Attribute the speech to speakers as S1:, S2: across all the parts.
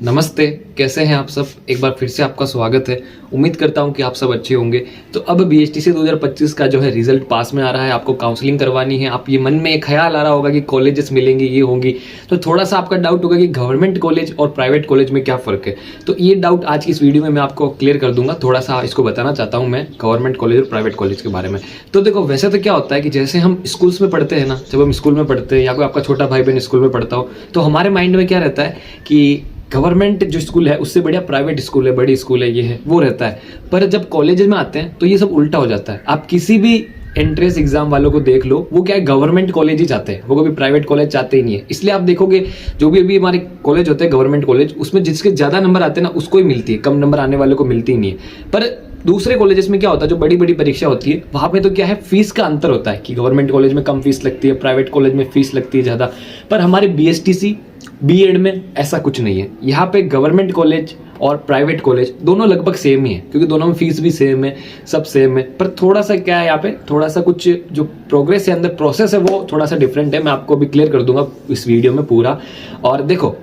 S1: नमस्ते, कैसे हैं आप सब। एक बार फिर से आपका स्वागत है। उम्मीद करता हूं कि आप सब अच्छे होंगे। तो अब बीएसटीसी 2025 का जो है रिजल्ट पास में आ रहा है, आपको काउंसलिंग करवानी है। आप ये मन में एक ख्याल आ रहा होगा कि कॉलेजेस मिलेंगी, ये होंगी, तो थोड़ा सा आपका डाउट होगा कि गवर्नमेंट कॉलेज और प्राइवेट कॉलेज में क्या फ़र्क है। तो ये डाउट आज की इस वीडियो में मैं आपको क्लियर कर दूंगा। थोड़ा सा इसको बताना चाहता हूँ मैं गवर्नमेंट कॉलेज और प्राइवेट कॉलेज के बारे में। तो देखो, वैसे तो क्या होता है कि जैसे हम स्कूल्स में पढ़ते हैं ना, जब हम स्कूल में पढ़ते हैं या कोई आपका छोटा भाई बहन स्कूल में पढ़ता हो, तो हमारे माइंड में क्या रहता है कि गवर्नमेंट जो स्कूल है उससे बढ़िया प्राइवेट स्कूल है, बड़ी स्कूल है, ये है वो रहता है। पर जब कॉलेजेस में आते हैं तो ये सब उल्टा हो जाता है। आप किसी भी एंट्रेंस एग्जाम वालों को देख लो, वो क्या है, गवर्नमेंट कॉलेज ही चाहते हैं, वो कभी प्राइवेट कॉलेज चाहते ही नहीं है। इसलिए आप देखोगे जो भी अभी हमारे कॉलेज होते हैं गवर्नमेंट कॉलेज, उसमें जिसके ज़्यादा नंबर आते हैं ना उसको ही मिलती है, कम नंबर आने वाले को मिलती ही नहीं है। पर दूसरे कॉलेजेस में क्या होता है, जो बड़ी बड़ी परीक्षा होती है वहाँ पे तो क्या है, फीस का अंतर होता है कि गवर्नमेंट कॉलेज में कम फीस लगती है, प्राइवेट कॉलेज में फीस लगती है ज़्यादा। पर हमारे बीएसटीसी बीएड में ऐसा कुछ नहीं है। यहाँ पे गवर्नमेंट कॉलेज और प्राइवेट कॉलेज दोनों लगभग सेम ही है, क्योंकि दोनों में फीस भी सेम है, सब सेम है। पर थोड़ा सा क्या है, यहाँ पे थोड़ा सा कुछ जो प्रोग्रेस है, अंदर प्रोसेस है, वो थोड़ा सा डिफरेंट है। मैं आपको भी क्लियर कर दूंगा इस वीडियो में पूरा। और देखो,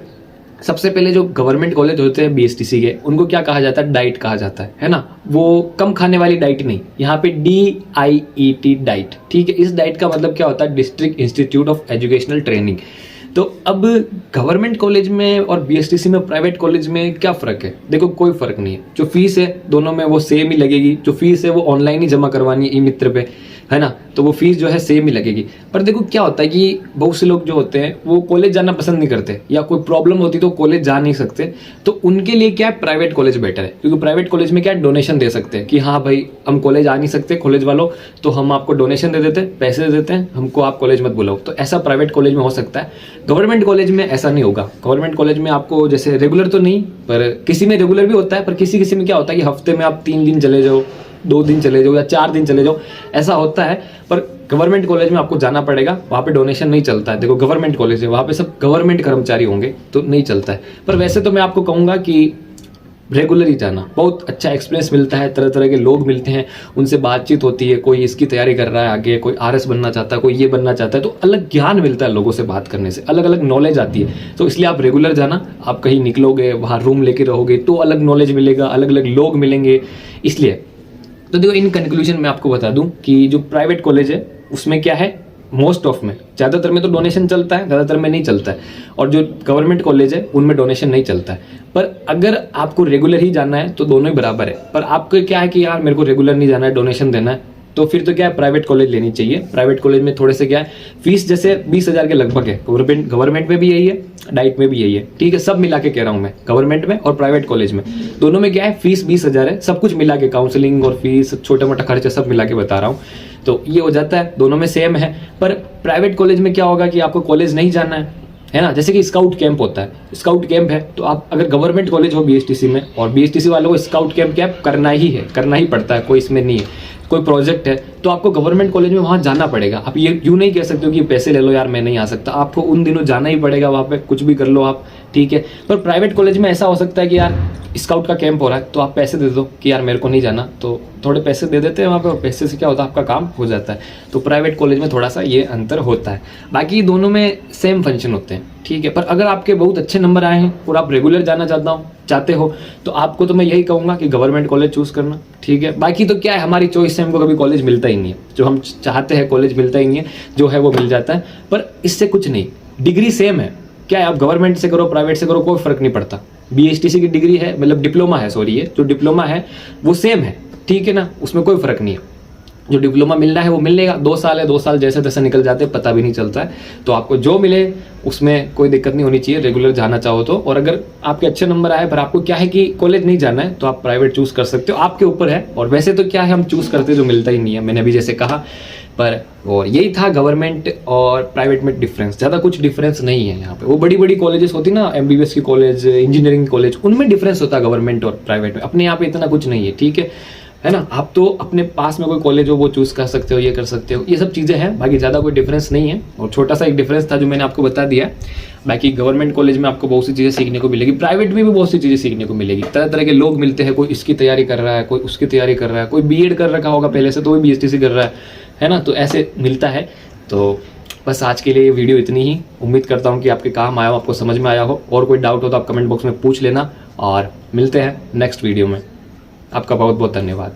S1: सबसे पहले जो गवर्नमेंट कॉलेज होते हैं बीएसटीसी के, उनको क्या कहा जाता है, डाइट कहा जाता है ना। वो कम खाने वाली डाइट नहीं, यहाँ पे DIET डाइट, ठीक है। इस डाइट का मतलब क्या होता है, district institute of educational training. तो अब गवर्नमेंट कॉलेज में और बीएसटीसी में, प्राइवेट कॉलेज में क्या फ़र्क है। देखो, कोई फ़र्क नहीं है। जो फीस है दोनों में वो सेम ही लगेगी। जो फीस है वो ऑनलाइन ही जमा करवानी है ई-मित्र पे, है ना, तो वो फीस जो है सेम ही लगेगी। पर देखो क्या होता है कि बहुत से लोग जो होते हैं वो कॉलेज जाना पसंद नहीं करते, या कोई प्रॉब्लम होती तो कॉलेज जा नहीं सकते, तो उनके लिए क्या है, प्राइवेट कॉलेज बेटर है। क्योंकि प्राइवेट कॉलेज में क्या है, डोनेशन दे सकते हैं कि हाँ भाई, हम कॉलेज आ नहीं सकते कॉलेज वालों, तो हम आपको डोनेशन दे देते हैं, पैसे दे देते हैं, हमको आप कॉलेज मत बुलाओ। तो ऐसा प्राइवेट कॉलेज में हो सकता है। गवर्नमेंट कॉलेज में ऐसा नहीं होगा। गवर्नमेंट कॉलेज में आपको जैसे रेगुलर तो नहीं, पर किसी में रेगुलर भी होता है, पर किसी किसी में क्या होता है कि हफ्ते में आप 3 दिन चले जाओ, 2 दिन चले जाओ या 4 दिन चले जाओ, ऐसा होता है। पर गवर्नमेंट कॉलेज में आपको जाना पड़ेगा, वहाँ पे डोनेशन नहीं चलता है। देखो, गवर्नमेंट कॉलेज है, वहाँ पे सब गवर्नमेंट कर्मचारी होंगे, तो नहीं चलता है। पर वैसे तो मैं आपको कहूँगा कि रेगुलर ही जाना, बहुत अच्छा एक्सपीरियंस मिलता है, तरह तरह के लोग मिलते हैं, उनसे बातचीत होती है। कोई इसकी तैयारी कर रहा है आगे, कोई RS बनना चाहता है, कोई ये बनना चाहता है, तो अलग ज्ञान मिलता है लोगों से बात करने से, अलग अलग नॉलेज आती है। तो इसलिए आप रेगुलर जाना। आप कहीं निकलोगे, वहाँ रूम लेके रहोगे, तो अलग नॉलेज मिलेगा, अलग अलग लोग मिलेंगे, इसलिए। तो देखो, इन कंक्लूजन में आपको बता दूं कि जो प्राइवेट कॉलेज है उसमें क्या है, मोस्ट ऑफ में, ज़्यादातर में तो डोनेशन चलता है, ज़्यादातर में नहीं चलता है। और जो गवर्नमेंट कॉलेज है उनमें डोनेशन नहीं चलता है। पर अगर आपको रेगुलर ही जाना है तो दोनों ही बराबर है। पर आपको क्या है कि यार मेरे को रेगुलर नहीं जाना है, डोनेशन देना है, तो फिर तो क्या है, प्राइवेट कॉलेज लेनी चाहिए। प्राइवेट कॉलेज में थोड़े से क्या है, फीस जैसे 20,000 के लगभग है। गवर्नमेंट में भी यही है, डाइट में भी यही है, ठीक है। सब मिला के कह रहा हूँ मैं, गवर्नमेंट में और प्राइवेट कॉलेज में, दोनों में क्या है, फीस 20,000 है। सब कुछ मिला के, काउंसलिंग और फीस, छोटा मोटा खर्चा सब मिला के बता रहा हूँ, तो ये हो जाता है, दोनों में सेम है। पर प्राइवेट कॉलेज में क्या होगा कि आपको कॉलेज नहीं जाना है ना। जैसे कि स्काउट कैंप होता है, स्काउट कैंप है, तो आप अगर गवर्नमेंट कॉलेज हो बीएसटीसी में, और बीएसटीसी वालों को स्काउट कैंप क्या करना ही है, करना ही पड़ता है, कोई इसमें नहीं है, कोई प्रोजेक्ट है, तो आपको गवर्नमेंट कॉलेज में वहाँ जाना पड़ेगा। आप ये यूँ नहीं कह सकते हो कि पैसे ले लो यार मैं नहीं आ सकता, आपको उन दिनों जाना ही पड़ेगा वहाँ पे, कुछ भी कर लो आप, ठीक है। पर प्राइवेट कॉलेज में ऐसा हो सकता है कि यार स्काउट का कैंप हो रहा है, तो आप पैसे दे दो कि यार मेरे को नहीं जाना, तो थोड़े पैसे दे देते हैं वहाँ पे, और पैसे से क्या होता है, आपका काम हो जाता है। तो प्राइवेट कॉलेज में थोड़ा सा ये अंतर होता है, बाकी दोनों में सेम फंक्शन होते हैं, ठीक है। पर अगर आपके बहुत अच्छे नंबर आए हैं और आप रेगुलर जाना चाहते हो, तो आपको तो मैं यही कहूँगा कि गवर्नमेंट कॉलेज चूज करना, ठीक है। बाकी तो क्या है, हमारी चॉइस से हमको कभी कॉलेज मिलता ही नहीं है, जो हम चाहते हैं कॉलेज मिलता ही नहीं है, जो है वो मिल जाता है। पर इससे कुछ नहीं, डिग्री सेम है, क्या है, आप गवर्नमेंट से करो, प्राइवेट से करो, कोई फर्क नहीं पड़ता। बीएसटीसी की डिग्री है, मतलब डिप्लोमा है, सॉरी, ये जो डिप्लोमा है वो सेम है, ठीक है ना, उसमें कोई फर्क नहीं है। जो डिप्लोमा मिलना है वो मिलेगा, 2 साल है, 2 साल जैसे तैसे निकल जाते हैं, पता भी नहीं चलता है। तो आपको जो मिले उसमें कोई दिक्कत नहीं होनी चाहिए, रेगुलर जाना चाहो तो। और अगर आपके अच्छे नंबर आए पर आपको क्या है कि कॉलेज नहीं जाना है, तो आप प्राइवेट चूज कर सकते हो, आपके ऊपर है। और वैसे तो क्या है, हम चूज करते जो मिलता ही नहीं है, मैंने अभी जैसे कहा। पर और यही था गवर्नमेंट और प्राइवेट में डिफरेंस, ज़्यादा कुछ डिफरेंस नहीं है यहाँ पे। वो बड़ी बड़ी कॉलेजेस होती ना, MBBS की कॉलेज, इंजीनियरिंग कॉलेज, उनमें डिफरेंस होता है गवर्नमेंट और प्राइवेट में, अपने यहाँ पे इतना कुछ नहीं है, ठीक है ना। आप तो अपने पास में कोई कॉलेज हो वो चूज कर सकते हो, ये कर सकते हो, ये सब चीज़ें हैं, बाकी ज़्यादा कोई डिफरेंस नहीं है। और छोटा सा एक डिफरेंस था जो मैंने आपको बता दिया। बाकी गवर्नमेंट कॉलेज में आपको बहुत सी चीज़ें सीखने को मिलेगी, प्राइवेट में भी बहुत सी चीज़ें सीखने को मिलेगी। तरह तरह के लोग मिलते हैं, कोई इसकी तैयारी कर रहा है, कोई उसकी तैयारी कर रहा है, कोई BEd कर रखा होगा पहले से तो वो BSTC कर रहा है ना, तो ऐसे मिलता है। तो बस आज के लिए ये वीडियो इतनी ही। उम्मीद करता हूँ कि आपके काम आया हो, आपको समझ में आया हो। और कोई डाउट हो तो आप कमेंट बॉक्स में पूछ लेना और मिलते हैं नेक्स्ट वीडियो में। आपका बहुत बहुत धन्यवाद।